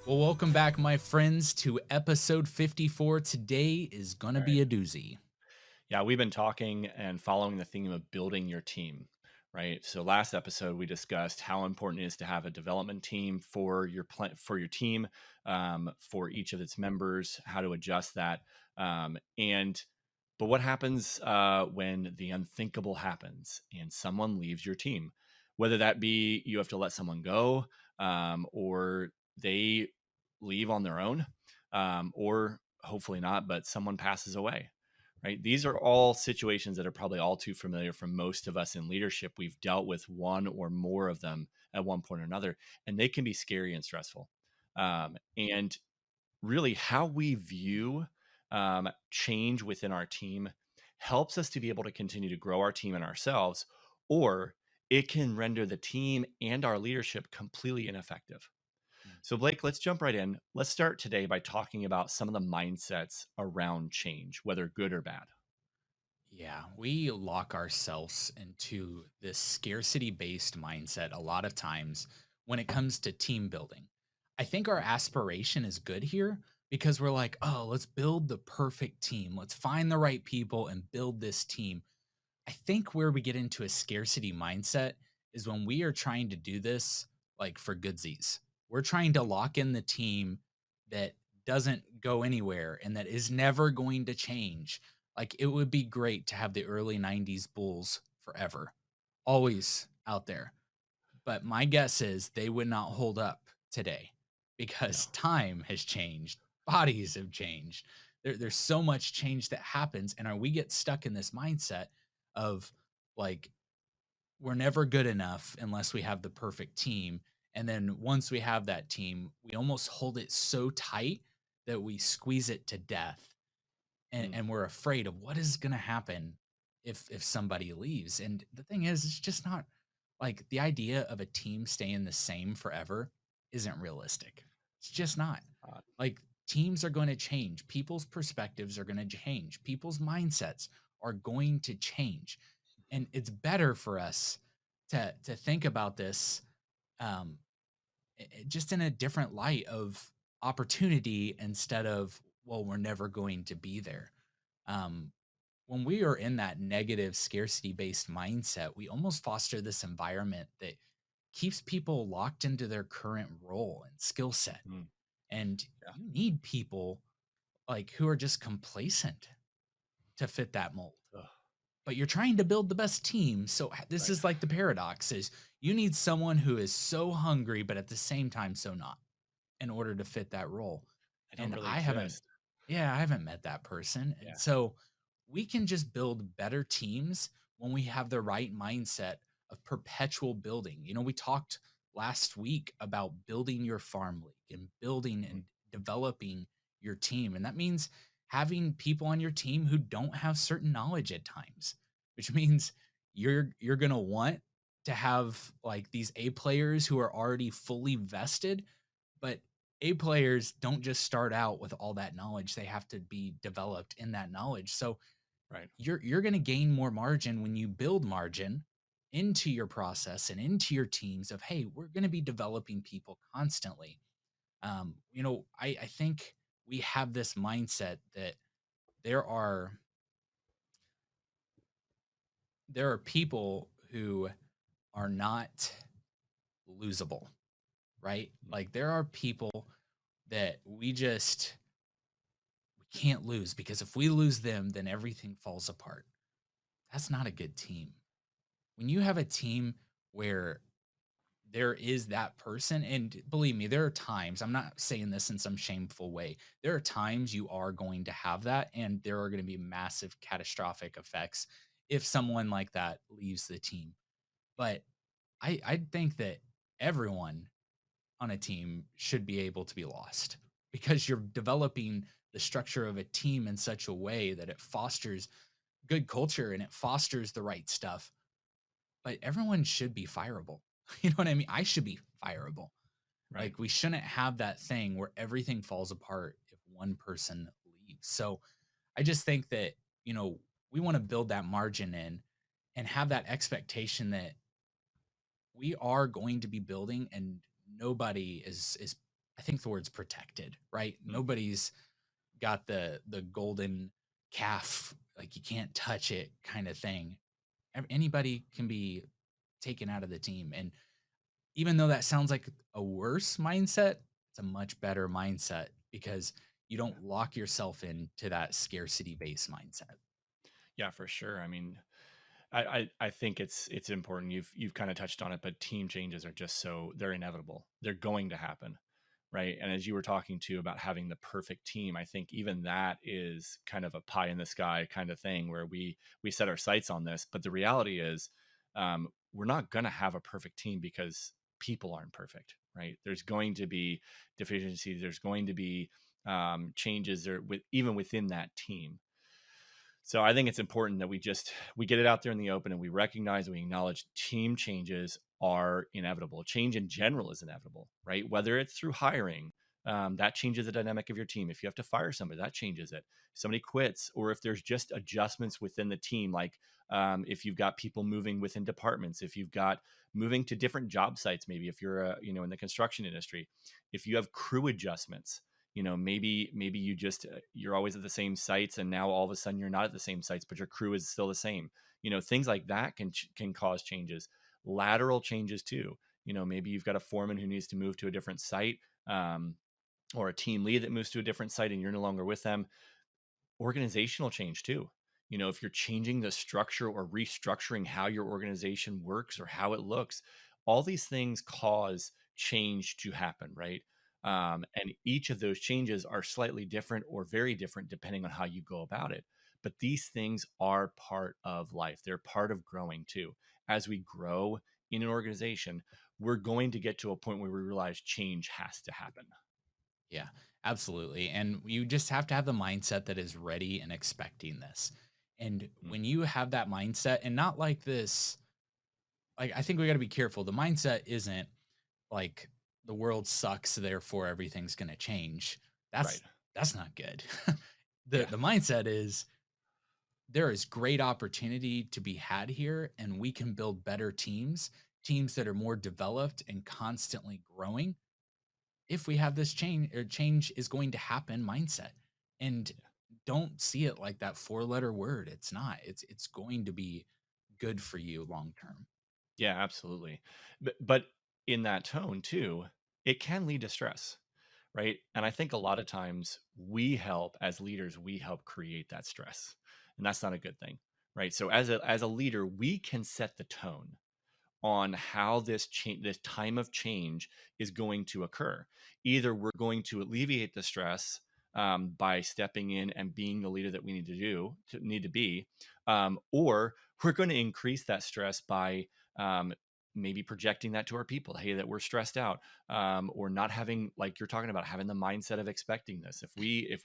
Well, welcome back, my friends, to episode 54. Today is going to All right. be a doozy. Yeah, we've been talking and following the theme of building your team, right? So last episode we discussed how important it is to have a development team for your for your team, for each of its members, how to adjust that, and but what happens when the unthinkable happens and someone leaves your team? Whether that be you have to let someone go, or they leave on their own, or hopefully not, but someone passes away, right? These are all situations that are probably all too familiar for most of us in leadership. We've dealt with one or more of them at one point or another, and they can be scary and stressful. And really, how we view change within our team helps us to be able to continue to grow our team and ourselves, or it can render the team and our leadership completely ineffective. Mm. So, Blake, let's jump right in. Let's start today by talking about some of the mindsets around change, whether good or bad. Yeah, we lock ourselves into this scarcity based mindset a lot of times when it comes to team building. I think our aspiration is good here because we're like, oh, let's build the perfect team. Let's find the right people and build this team. I think where we get into a scarcity mindset is when we are trying to do this like for goodsies. We're trying to lock in the team that doesn't go anywhere and that is never going to change. Like it would be great to have the early 90s Bulls forever, always out there. But my guess is they would not hold up today because No. time has changed, bodies have changed. There's so much change that happens, and we get stuck in this mindset of like we're never good enough unless we have the perfect team. And then once we have that team, we almost hold it so tight that we squeeze it to death Mm, and we're afraid of what is going to happen if somebody leaves. And the thing is, it's just not like the idea of a team staying the same forever isn't realistic. It's just not. uh, Like teams are going to change, people's perspectives are going to change, people's mindsets are going to change. And it's better for us to think about this um just in a different light of opportunity instead of, well, we're never going to be there. um, when we are in that negative scarcity based mindset, we almost foster this environment that keeps people locked into their current role and skill set. mm, And yeah. you need people like who are just complacent to fit that mold. Ugh, But you're trying to build the best team. So this right. is like the paradox is you need someone who is so hungry, but at the same time so not in order to fit that role. They don't And really exist. I haven't met that person. And Yeah. so we can just build better teams when we have the right mindset of perpetual building. We talked last week about building your farm league and building Mm, and developing your team. And that means having people on your team who don't have certain knowledge at times, which means you're going to want to have like these A players who are already fully vested, but A players don't just start out with all that knowledge. They have to be developed in that knowledge. So right. you're going to gain more margin when you build margin into your process and into your teams of, hey, we're going to be developing people constantly. I think we have this mindset that there are there are people who are not losable, right? Mm, Like there are people that we can't lose because if we lose them, then everything falls apart. That's not a good team. When you have a team where there is that person, and believe me, there are times, I'm not saying this in some shameful way. There are times you are going to have that, and there are going to be massive catastrophic effects if someone like that leaves the team. But I think that everyone on a team should be able to be lost because you're developing the structure of a team in such a way that it fosters good culture and it fosters the right stuff. But everyone should be fireable. You know what I mean? I should be fireable. right. Like we shouldn't have that thing where everything falls apart if one person leaves. So I just think that, we want to build that margin in and have that expectation that we are going to be building and nobody is I think the word's protected, right? Mm, Nobody's got the golden calf, like you can't touch it kind of thing. Anybody can be taken out of the team. And even though that sounds like a worse mindset, it's a much better mindset because you yeah. don't lock yourself into that scarcity based mindset. Yeah, for sure. I mean, I think it's important. You've kind of touched on it, but team changes are just so they're inevitable. They're going to happen, right? And as you were talking to about having the perfect team, I think even that is kind of a pie in the sky kind of thing where we set our sights on this, but the reality is, we're not going to have a perfect team because people aren't perfect, right? There's going to be deficiencies. There's going to be changes there with even within that team. So I think it's important that we get it out there in the open and we recognize and we acknowledge team changes are inevitable. Change in general is inevitable, right? Whether it's through hiring, that changes the dynamic of your team. If you have to fire somebody, that changes it. If somebody quits, or if there's just adjustments within the team, like if you've got people moving within departments, if you've got moving to different job sites, maybe if you're in the construction industry, if you have crew adjustments, maybe you just you're always at the same sites and now all of a sudden you're not at the same sites but your crew is still the same. Things like that can cause changes, lateral changes too. Maybe you've got a foreman who needs to move to a different site, um, or a team lead that moves to a different site and you're no longer with them. Organizational change too. If you're changing the structure or restructuring how your organization works or how it looks, all these things cause change to happen, right? And each of those changes are slightly different or very different depending on how you go about it. But these things are part of life. They're part of growing too. As we grow in an organization, we're going to get to a point where we realize change has to happen. Yeah, absolutely. And you just have to have the mindset that is ready and expecting this. And Mm, when you have that mindset and not like this, like I think we got to be careful. The mindset isn't like the world sucks, therefore everything's going to change. right. That's not good. the Yeah. the mindset is there is great opportunity to be had here and we can build better teams, teams that are more developed and constantly growing if we have this change or change is going to happen mindset. And don't see it like that four-letter word. It's not. It's going to be good for you long term. Yeah, absolutely. But in that tone too, it can lead to stress, right? And I think a lot of times we help as leaders, we help create that stress. And that's not a good thing, right? So as a leader, we can set the tone on how this time of change is going to occur. Either we're going to alleviate the stress, by stepping in and being the leader that we need to be, or we're going to increase that stress by, um, maybe projecting that to our people, hey, that we're stressed out, or not having, like you're talking about, having the mindset of expecting this. If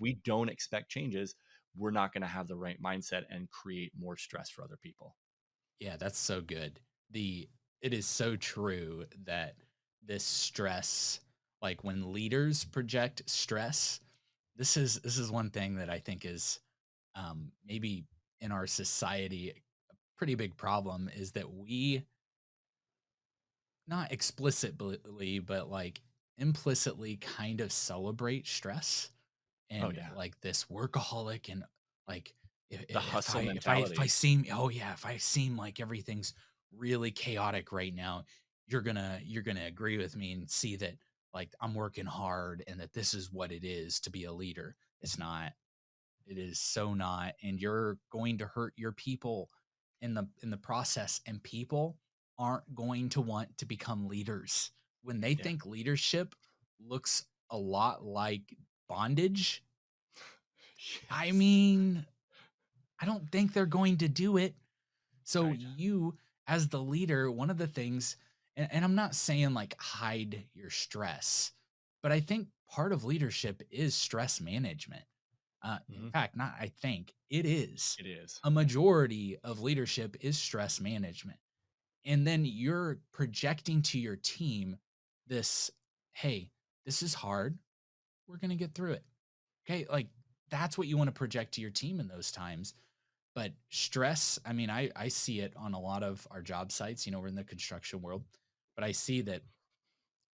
we don't expect changes, we're not going to have the right mindset and create more stress for other people. Yeah, that's so good. The It is so true that this stress, like when leaders project stress, this is one thing that I think is maybe in our society a pretty big problem is that we not explicitly but like implicitly kind of celebrate stress Oh and yeah, like this workaholic and like the if hustle I mentality. seem, oh yeah, if I seem like everything's really chaotic right now, you're gonna agree with me and see that like I'm working hard and that this is what it is to be a leader. It's not. It is so not, and you're going to hurt your people in the process, and people aren't going to want to become leaders. When they Yeah. think leadership looks a lot like bondage, I Yes. mean, I don't think they're going to do it. So Right. you as the leader, one of the things, and I'm not saying like hide your stress, but I think part of leadership is stress management. In Mhm. fact, not I think, it is. It is. A Yeah. majority of leadership is stress management. And then you're projecting to your team this, hey, this is hard. We're going to get through it. Okay. Like that's what you want to project to your team in those times. But stress, I mean, I see it on a lot of our job sites, we're in the construction world, but I see that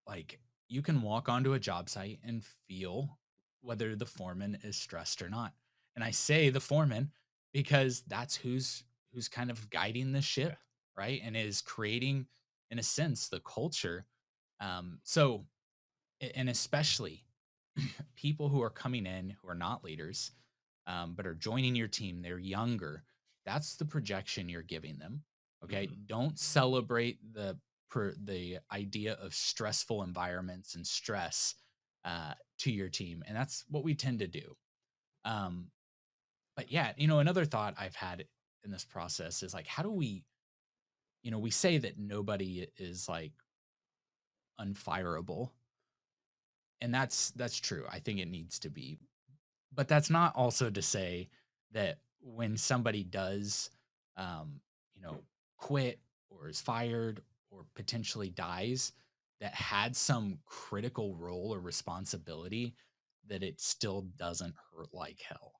like you can walk onto a job site and feel whether the foreman is stressed or not. And I say the foreman because that's who's kind of guiding the Yeah. ship, right? And is creating, in a sense, the culture. So, and especially people who are coming in who are not leaders, but are joining your team, they're younger. That's the projection you're giving them. Okay. Hmm. Don't celebrate the idea of stressful environments and stress to your team. And that's what we tend to do. Um, but yeah, another thought I've had in this process is like, how do we, we say that nobody is like unfireable. And that's true. I think it needs to be. But that's not also to say that when somebody does, um, you know, quit or is fired or potentially dies, that had some critical role or responsibility, that it still doesn't hurt like hell,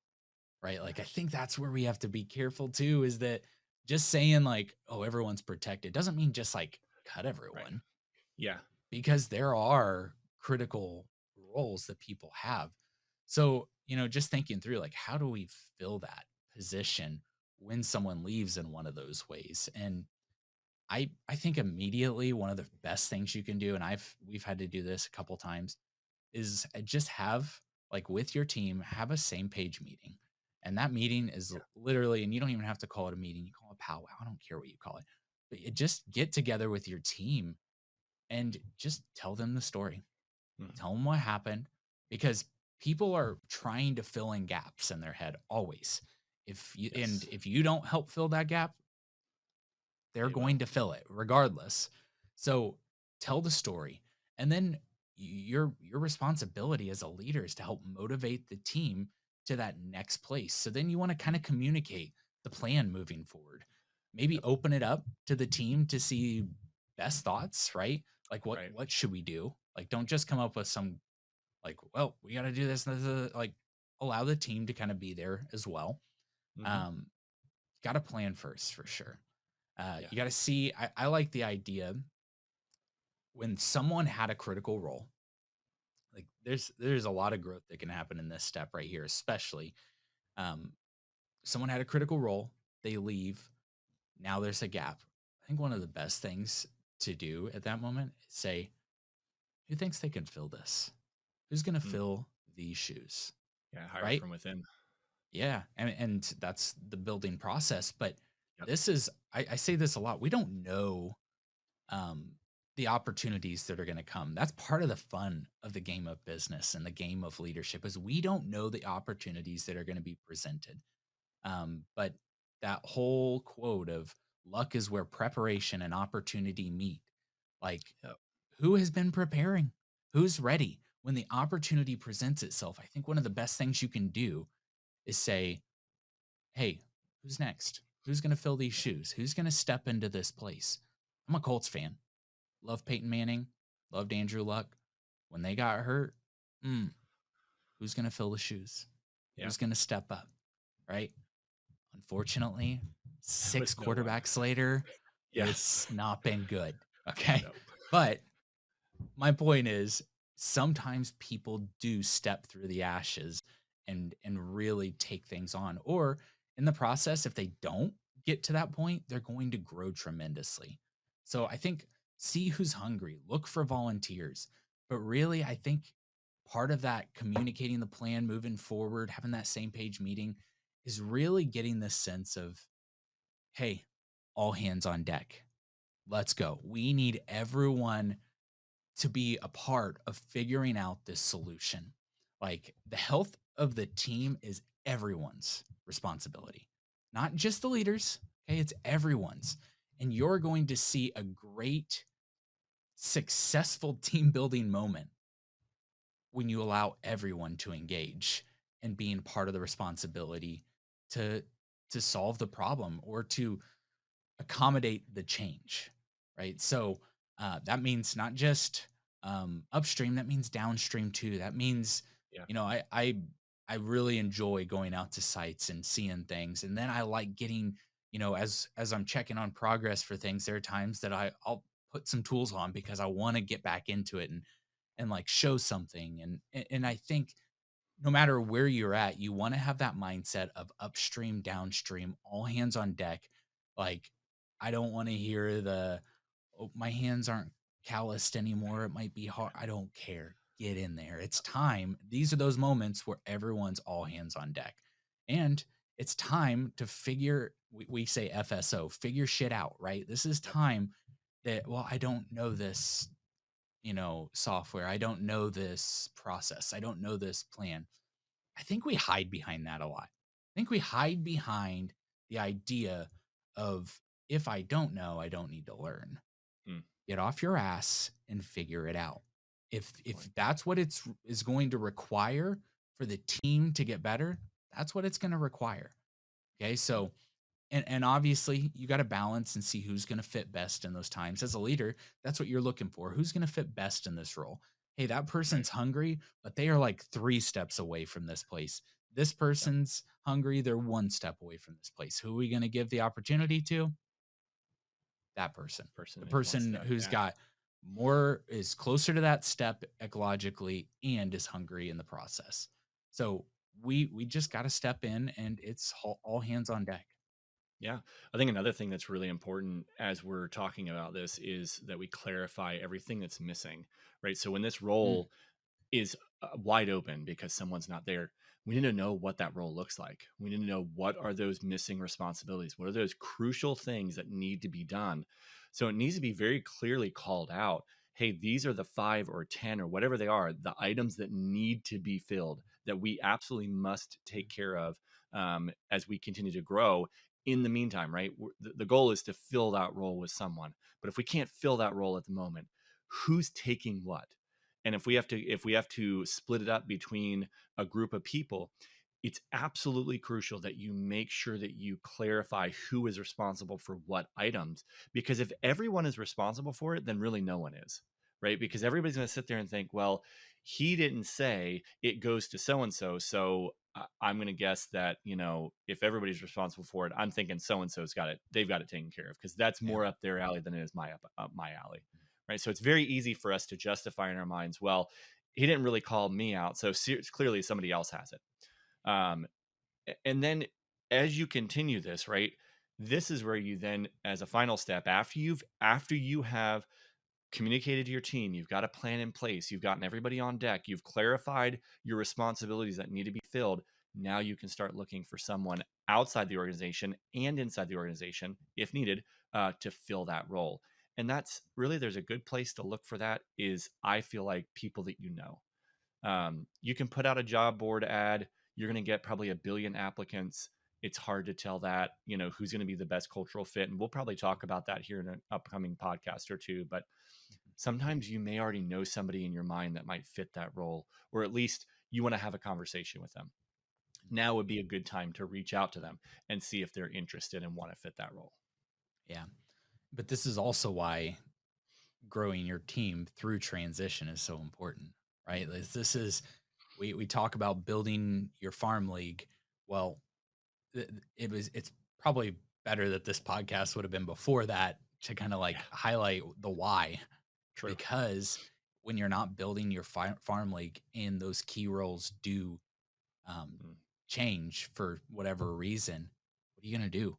right? Yeah. Like, I think that's where we have to be careful too, is that just saying like, oh, everyone's protected doesn't mean just like cut Right. everyone, Yeah. because there are critical roles that people have. So, just thinking through like how do we fill that position when someone leaves in one of those ways? And I think immediately one of the best things you can do, and we've had to do this a couple times, is just have like with your team, have a same page meeting. And that meeting is Yeah. literally, and you don't even have to call it a meeting, you call it a powwow. I don't care what you call it. But just get together with your team and just tell them the story. Hmm. Tell them what happened, because people are trying to fill in gaps in their head always. Yes. If you don't help fill that gap, they're They going will. to fill it regardless. So tell the story. And then your responsibility as a leader is to help motivate the team to that next place. So then you want to kind Mm. of communicate the plan moving forward. Maybe Yep. open it up to the team to see best thoughts, right? Like Right. what should we do? Like don't just come up with some like, well, we got to do this, like allow the team to kind of be there as well. Hmm. Um, got to plan first for sure. Yeah. You got to see. I like the idea when someone had a critical role. Like there's a lot of growth that can happen in this step right here, especially um, someone had a critical role. They leave. Now there's a gap. I think one of the best things to do at that moment is say, who thinks they can fill this? Who's going to Mm. fill these shoes? Yeah. Hire Right? from within. Yeah, and that's the building process, but Yep. this is I say this a lot. We don't know um the opportunities that are going to come. That's part of the fun of the game of business and the game of leadership, is we don't know the opportunities that are going to be presented. But that whole quote of luck is where preparation and opportunity meet. Like, Yep. who has been preparing? Who's ready? When the opportunity presents itself, I think one of the best things you can do is say, hey, who's next? Who's going to fill these Yeah. shoes? Who's going to step into this place? I'm a Colts fan. Love Peyton Manning. Loved Andrew Luck. When they got hurt, mm, who's going to fill the shoes? Yeah. Who's going to step up? Right? Unfortunately, It six was no one. quarterbacks later, Yes. it's not been good. Okay. No. But my point is sometimes people do step through the ashes and really take things on, or in the process if they don't get to that point, they're going to grow tremendously. So I think, see who's hungry, look for volunteers. But really I think part of that communicating the plan moving forward, having that same page meeting, is really getting this sense of, hey, all hands on deck, let's go, we need everyone to be a part of figuring out this solution. Like, the health of the team is everyone's responsibility, not just the leaders. Okay. It's everyone's. And you're going to see a great, successful team building moment when you allow everyone to engage and being part of the responsibility to solve the problem or to accommodate the change, right? So that means not just upstream, that means downstream too. That means, Yeah. I really enjoy going out to sites and seeing things, and then I like getting, as I'm checking on progress for things. There are times that I'll put some tools on because I want to get back into it and like show something. And I think no matter where you're at, you want to have that mindset of upstream, downstream, all hands on deck. Like, I don't want to hear the, oh, my hands aren't calloused anymore. It might be hard. I don't care. Get in there. It's time. These are those moments where everyone's all hands on deck. And it's time to figure, we say FSO, figure shit out, right? This is Yep. time that, well, I don't know this, software. I don't know this process. I don't know this plan. I think we hide behind that a lot. I think we hide behind the idea of, if I don't know, I don't need to learn. Mm, Get off your ass and figure it out. good If point. that's what it's is going to require for the team to get better, that's what it's going to require. Okay? Mm, So, and obviously you got to balance and see who's going to fit best in those times. As a leader, that's what you're looking for. Who's going to fit best in this role? Hey, that right. person's hungry, but they are like 3 steps away from this place. This Yep. person's hungry, they're 1 step away from this place. Who are we going to give the opportunity to? That person. The Person is one person step. who's Yeah. got more, is closer to that step ecologically, and is hungry in the process. So we just got to step in, and it's all hands on deck. Yeah. I think another thing that's really important as we're talking about this is that we clarify everything that's missing, right? So when this Mm, role is wide open because someone's not there, we need to know what that role looks like. We need to know what are those missing responsibilities, what are those crucial things that need to be done. So it needs to be very clearly called out. Hey, these are the 5 or 10 or whatever they are, the items that need to be filled, that we absolutely must take care of as we continue to grow. In the meantime, right, the goal is to fill that role with someone. But if we can't fill that role at the moment, who's taking what? And if we have to split it up between a group of people, it's absolutely crucial that you make sure that you clarify who is responsible for what items, because if everyone is responsible for it, then really no one is, right? Because everybody's going to sit there and think, well, he didn't say it goes to so and so, so I'm going to guess that, if everybody's responsible for it, I'm thinking so and so's got it, they've got it taken care of, because that's yeah. more up their alley than it is up my alley, right? So it's very easy for us to justify in our minds, well, he didn't really call me out, so clearly somebody else has it. Um, and then as you continue this, right, this is where you then, as a final step, after you have communicated to your team, you've got a plan in place, you've gotten everybody on deck, you've clarified your responsibilities that need to be filled. Now you can start looking for someone outside the organization and inside the organization, if needed, to fill that role. And that's really, there's a good place to look for that, is I feel like people that you know. You can put out a job board ad, you're going to get probably a billion applicants. It's hard to tell that, who's going to be the best cultural fit. And we'll probably talk about that here in an upcoming podcast or two. But sometimes you may already know somebody in your mind that might fit that role, or at least you want to have a conversation with them. Now would be a good time to reach out to them and see if they're interested and want to fit that role. Yeah. But this is also why growing your team through transition is so important, right? This is, we talk about building your farm league. Well, it's probably better that this podcast would have been before that, to kind of Yeah, like highlight the why. true. Because when you're not building your farm league and those key roles do um, Mm, change for whatever reason, what are you going to do?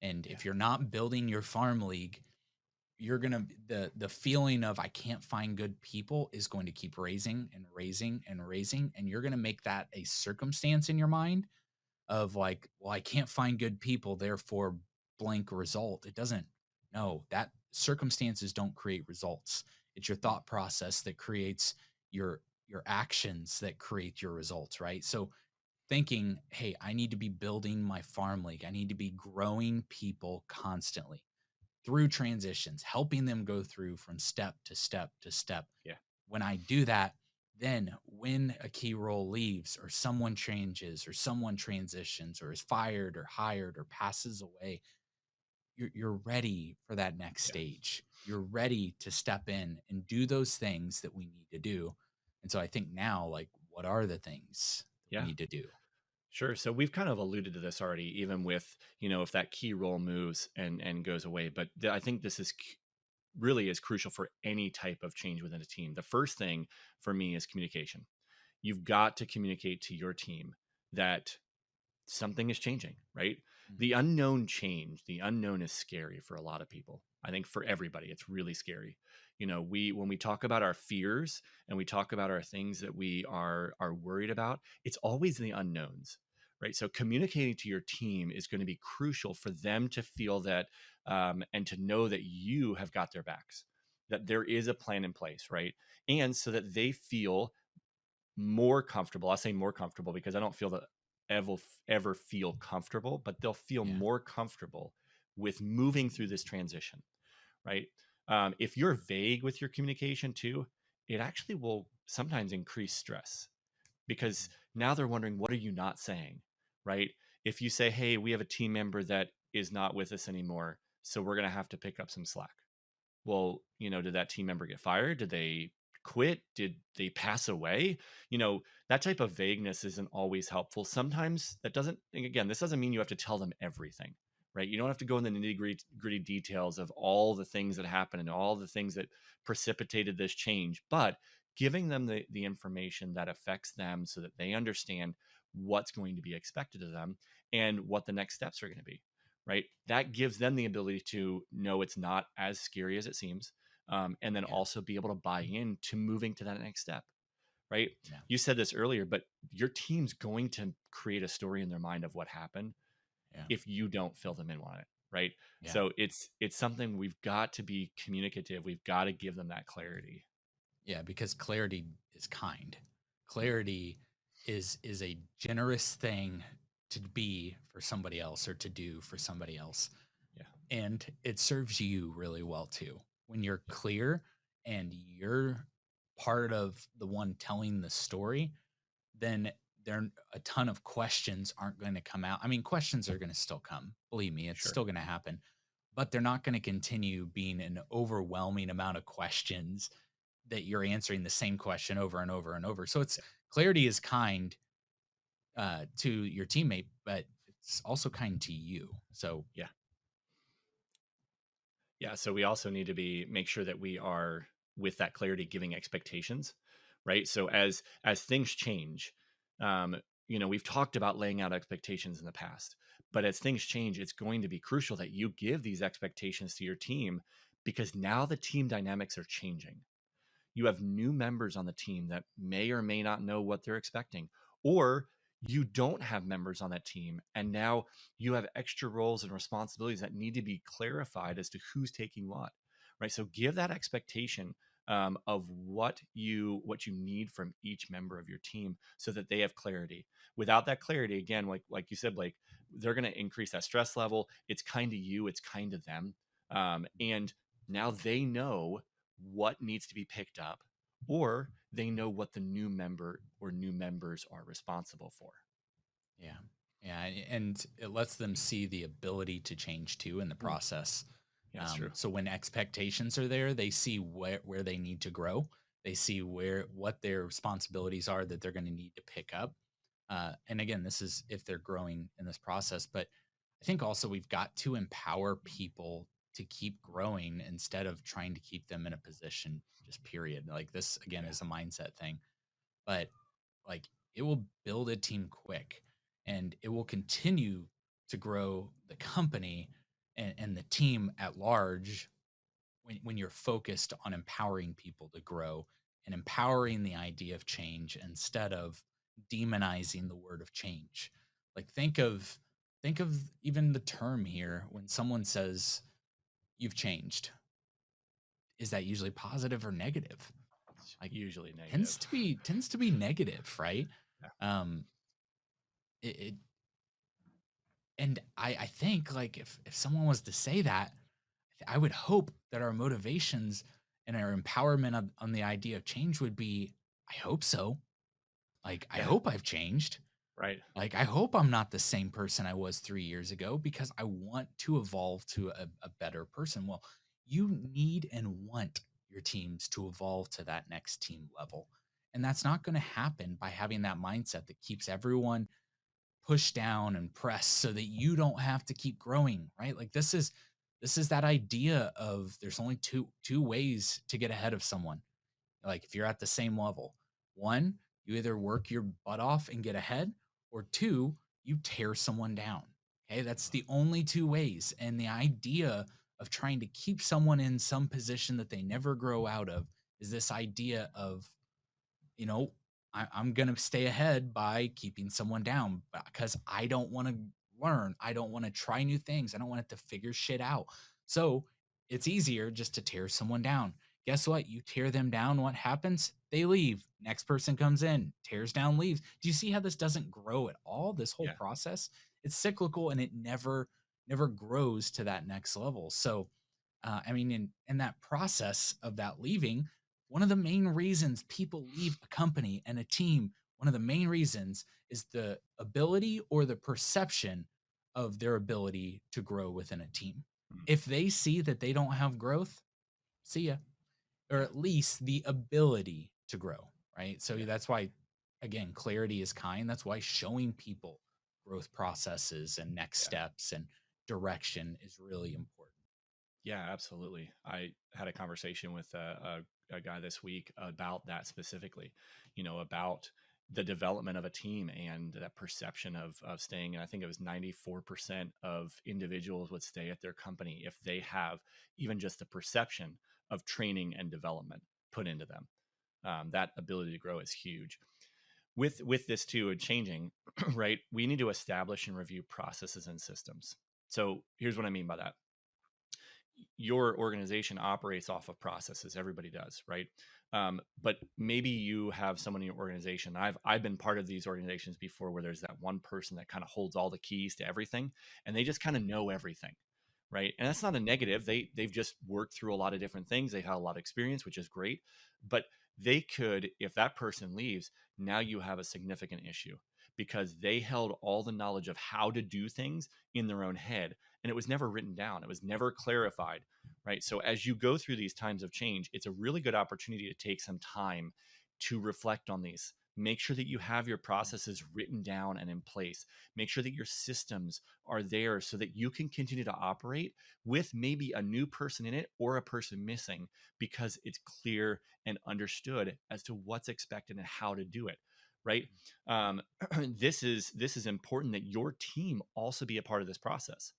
And yeah, if you're not building your farm league, you're gonna, the feeling of I can't find good people is going to keep raising and raising and raising, and you're gonna make that a circumstance in your mind of like, well, I can't find good people, therefore blank result. It doesn't. No, that circumstances don't create results. It's your mm, thought process that creates your actions that create your results, right? So thinking, hey, I need to be building my farm league. I need to be growing people constantly through transitions, helping them go through from step to step to step. yeah, When I do that, then when a key role leaves, or someone changes, or someone transitions, or is fired, or hired, or passes away, you're ready for that next yeah, stage. You're ready to step in and do those things that we need to do. And so I think now, like, what are the things that we yeah. need to do? Sure. So we've kind of alluded to this already, even with, if that key role moves and goes away. But I think this is really is crucial for any type of change within a team. The first thing for me is communication. You've got to communicate to your team that something is changing, right? Mhm. The unknown change, the unknown is scary for a lot of people. I think for everybody, it's really scary. When we talk about our fears and we talk about our things that we are worried about, it's always the unknowns, right? So communicating to your team is going to be crucial for them to feel that and to know that you have got their backs, that there is a plan in place, right? And so that they feel more comfortable. I say more comfortable because I don't feel that ever ever feel comfortable, but they'll feel Yeah. more comfortable with moving through this transition, right? If you're vague with your communication too, it actually will sometimes increase stress because Mhm. now they're wondering, what are you not saying, right? If you say, hey, we have a team member that is not with us anymore, so we're going to have to pick up some slack. Well, did that team member get fired? Did they quit? Did they pass away? That type of vagueness isn't always helpful. Sometimes that doesn't, and again, this doesn't mean you have to tell them everything, right? You don't have to go in the nitty gritty details of all the things that happened and all the things that precipitated this change, but giving them the information that affects them so that they understand what's going to be expected of them and what the next steps are going to be, right? That gives them the ability to know it's not as scary as it seems, and then Yeah. also be able to buy into moving to that next step, right? Yeah. You said this earlier, but your team's going to create a story in their mind of what happened Yeah. if you don't fill them in on it, right? Yeah. So it's something we've got to be communicative. We've got to give them that clarity. Yeah, because clarity is kind. Yeah, Clarity is a generous thing to be for somebody else or to do for somebody else. yeah, And it serves you really well too. When you're yep, clear and you're part of the one telling the story, then there a ton of questions aren't going to come out. I mean, questions are going to still come. Believe me, it's sure, still going to happen, but they're not going to continue being an overwhelming amount of questions that you're answering the same question over and over and over. So it's yeah, clarity is kind to your teammate, but it's also kind to you. So yeah. Yeah, so we also need to be make sure that we are with that clarity giving expectations, right? So as things change, um, we've talked about laying out expectations in the past, but as things change, it's going to be crucial that you give these expectations to your team because now the team dynamics are changing. You have new members on the team that may or may not know what they're expecting, or you don't have members on that team and now you have extra roles and responsibilities that need to be clarified as to who's taking what, right? So give that expectation of what you need from each member of your team so that they have clarity. Without that clarity, again, like you said, Blake, they're going to increase that stress level. It's kind of you, it's kind of them, and now they know what needs to be picked up, or they know what the new member or new members are responsible for. yeah. Yeah. And it lets them see the ability to change too in the Mm, process. yeah, that's true. So when expectations are there, they see where they need to grow. They see what their responsibilities are that they're going to need to pick up. And again, this is if they're growing in this process. But I think also we've got to empower people to keep growing instead of trying to keep them in a position, just period. Like this again Yeah, is a mindset thing, but like it will build a team quick and it will continue to grow the company and the team at large when you're focused on empowering people to grow and empowering the idea of change instead of demonizing the word of change. Like think of even the term here when someone says you've changed, is that usually positive or negative? it's Like usually tends negative. to be tends to be negative, right? Yeah, um it and I think like if someone was to say that, I would hope that our motivations and our empowerment on the idea of change would be, I hope so. Like, I yeah, hope I've changed. right. Like, I hope I'm not the same person I was 3 years ago because I want to evolve to a better person. Well, you need and want your teams to evolve to that next team level. And that's not going to happen by having that mindset that keeps everyone pushed down and pressed so that you don't have to keep growing, right? Like, this This is that idea of there's only two ways to get ahead of someone. Like if you're at the same level, one, you either work your butt off and get ahead, or two, you tear someone down. Okay, that's the only two ways. And the idea of trying to keep someone in some position that they never grow out of is this idea of, you know, I'm going to stay ahead by keeping someone down because I don't want to learn. I don't want to try new things. I don't want it to figure shit out. So it's easier just to tear someone down. Guess what? You tear them down. What happens? They leave. Next person comes in, tears down, leaves. Do you see how this doesn't grow at all? This whole Yeah. process, it's cyclical and it never grows to that next level. So I mean, in that process of that leaving, one of the main reasons people leave a company and a team, one of the main reasons is the ability or the perception of their ability to grow within a team. Mm. If they see that they don't have growth, see ya, or Yeah. at least the ability to grow, right? So Yeah. that's why, again, clarity is kind. That's why showing people growth processes and next Yeah. steps and direction is really important. Yeah, absolutely. I had a conversation with a guy this week about that specifically, about the development of a team and that perception of staying. And I think it was 94% of individuals would stay at their company if they have even just the perception of training and development put into them. That ability to grow is huge. With this too and changing, right? We need to establish and review processes and systems. So here's what I mean by that. Your organization operates off of processes. Everybody does, right? But maybe you have someone in your organization. I've been part of these organizations before where there's that one person that kind of holds all the keys to everything, and they just kind of know everything, right? And that's not a negative. They've just worked through a lot of different things. They've had a lot of experience, which is great. But they could, if that person leaves, now you have a significant issue because they held all the knowledge of how to do things in their own head, and it was never written down. It was never clarified, right? So as you go through these times of change, it's a really good opportunity to take some time to reflect on these. Make sure that you have your processes written down and in place. Make sure that your systems are there so that you can continue to operate with maybe a new person in it or a person missing because it's clear and understood as to what's expected and how to do it, right? um, this is important that your team also be a part of this process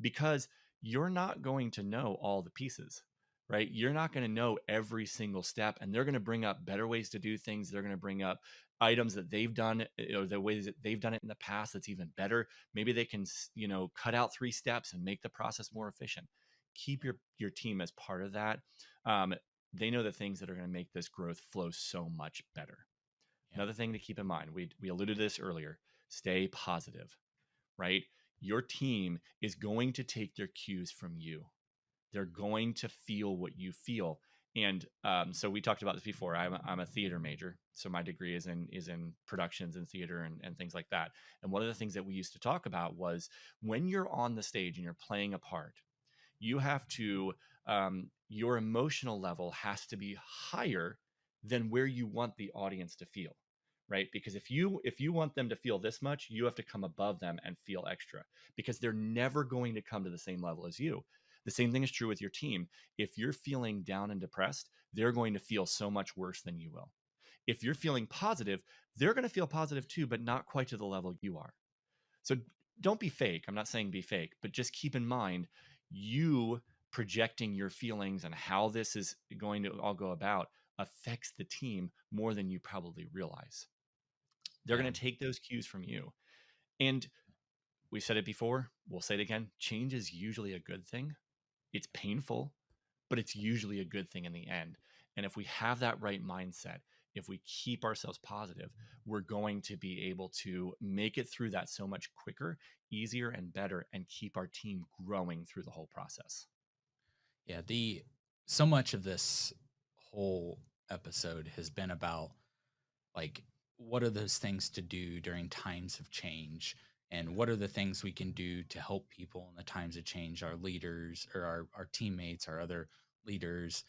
because you're not going to know all the pieces, right? You're not going to know every single step, and they're going to bring up better ways to do things. They're going to bring up items that they've done or the ways that they've done it in the past that's even better. Maybe they can, cut out 3 steps and make the process more efficient. Keep your team as part of that. Um, they know the things that are going to make this growth flow so much better. Yeah. Another thing to keep in mind, we alluded to this earlier, stay positive, right? Your team is going to take their cues from you. They're going to feel what you feel. And so we talked about this before. I'm a theater major, so my degree is in productions and theater and things like that. And one of the things that we used to talk about was when you're on the stage and you're playing a part, you have to your emotional level has to be higher than where you want the audience to feel, right? Because if you want them to feel this much, you have to come above them and feel extra because they're never going to come to the same level as you. The same thing is true with your team. If you're feeling down and depressed, they're going to feel so much worse than you will. If you're feeling positive, they're going to feel positive too, but not quite to the level you are. So don't be fake. I'm not saying be fake, but just keep in mind you projecting your feelings and how this is going to all go about affects the team more than you probably realize. They're Yeah. going to take those cues from you. And we said it before, we'll say it again. Change is usually a good thing. It's painful, but it's usually a good thing in the end. And if we have that right mindset, if we keep ourselves positive, we're going to be able to make it through that so much quicker, easier, and better, and keep our team growing through the whole process. Yeah, the so much of this whole episode has been about like what are those things to do during times of change and Yeah. what are the things we can do to help people in the times of change, our leaders or our teammates, our other leaders.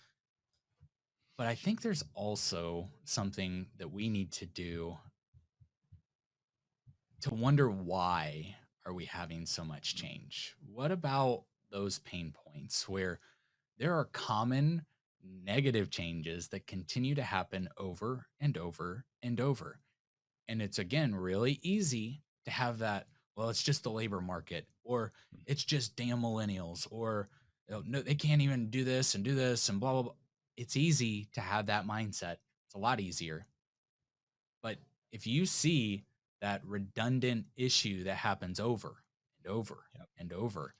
But I think there's also something that we need to do to wonder why are we having so much change? What about those pain points where there are common negative changes that continue to happen over and over and over. And it's again really easy to have that, well, it's just the labor market, or it's just damn millennials, or no, they can't even do this and blah, blah, blah. It's easy to have that mindset. It's a lot easier. But if you see that redundant issue that happens over and over Yep. and over,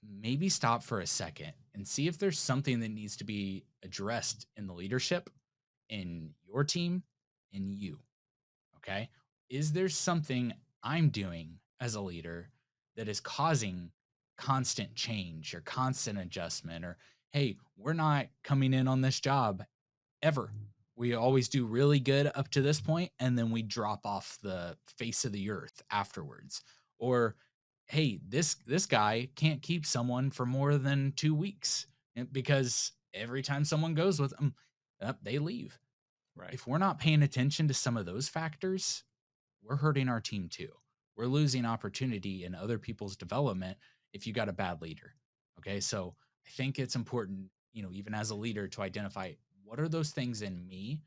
maybe stop for a second and see if there's something that needs to be addressed in the leadership, in your team, in you. Okay. Is there something I'm doing as a leader that is causing constant change or constant adjustment? Or, hey, we're not coming in on this job ever. We always do really good up to this point, and then we drop off the face of the earth afterwards. Or, hey, this guy can't keep someone for more than 2 weeks because every time someone goes with them, they leave. Right. If we're not paying attention to some of those factors, we're hurting our team too. We're losing opportunity in other people's development if you got a bad leader. Okay. So I think it's important, even as a leader, to identify what are those things in me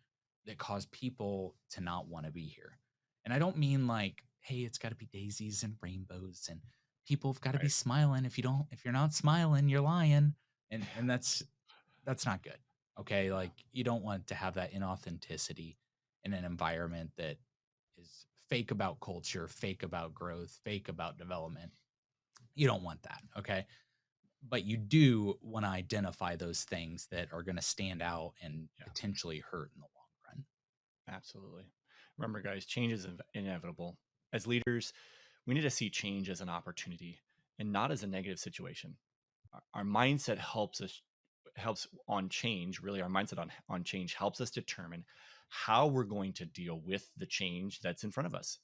that cause people to not want to be here. And I don't mean like, hey, it's got to be daisies and rainbows and people have got to be Right. smiling. If you're not smiling, you're lying. And that's not good. Okay. Yeah. Like you don't want to have that inauthenticity in an environment that is fake about culture, fake about growth, fake about development. You don't want that. Okay. But you do want to identify those things that are going to stand out and Yeah. potentially hurt in the long run. Absolutely. Remember, guys, change is inevitable. As leaders, we need to see change as an opportunity and not as a negative situation. Our mindset helps on change. Really, our mindset on change helps us determine how we're going to deal with the change that's in front of us.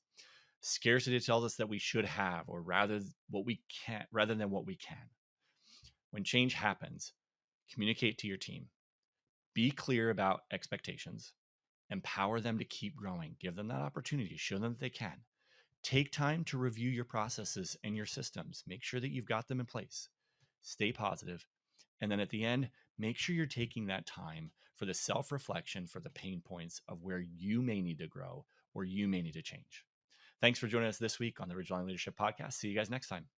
Scarcity tells us that we should have, or rather than what we can. When change happens, communicate to your team. Be clear about expectations. Empower them to keep growing. Give them that opportunity. Show them that they can. Take time to review your processes and your systems. Make sure that you've got them in place. Stay positive. And then at the end, make sure you're taking that time for the self reflection, for the pain points of where you may need to grow or you may need to change. Thanks for joining us this week on the Ridgeline Leadership Podcast. See you guys next time.